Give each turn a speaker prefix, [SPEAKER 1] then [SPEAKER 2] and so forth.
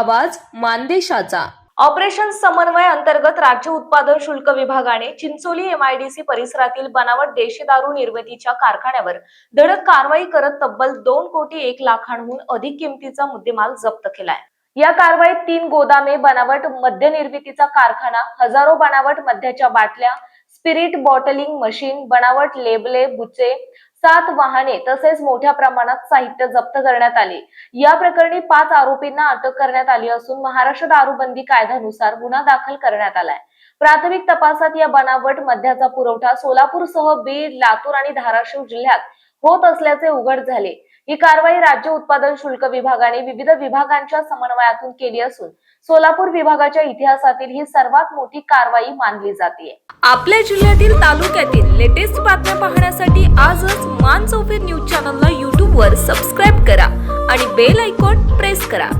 [SPEAKER 1] आवाज मानदेशाचा।
[SPEAKER 2] ऑपरेशन समन्वय अंतर्गत राज्य उत्पादन शुल्क विभागाने चिंचोली MIDC परिसरातील बनावट देशी दारू निर्मितीच्या कारखान्यावर धडक कारवाई करत तब्बल 2 कोटी 1 लाखांहून अधिक किमतीचा मुद्देमाल जप्त केलाय। या कारवाईत 3 गोदामे, बनावट मद्य निर्मितीचा कारखाना, हजारो बनावट मद्याच्या बाटल्या, स्पिरिट बॉटलिंग मशीन, बनावट लेबले, बुचे, 7 वाहने तसेच मोठ्या प्रमाणात साहित्य जप्त करण्यात आले। या प्रकरणी 5 आरोपींना अटक करण्यात आली असून महाराष्ट्र दारूबंदी कायद्यानुसार गुन्हा दाखल करण्यात आलाय। प्राथमिक तपासात या बनावट मद्याचा पुरवठा सोलापूरसह बीड, लातूर आणि धाराशिव जिल्ह्यात होत असल्याचे उघड झाले। ही कारवाई राज्य उत्पादन शुल्क विभागाने विविध विभागांच्या समन्वयातून केली असून सोलापूर विभागाच्या इतिहासातील ही सर्वात मोठी कारवाई मानली जाते।
[SPEAKER 1] आपल्या जिल्ह्यातील तालुक्यातील लेटेस्ट बातम्या पाहण्यासाठी आजच मान चौफेर न्यूज चॅनलला YouTube वर सबस्क्राइब करा आणि बेल आयकॉन प्रेस करा।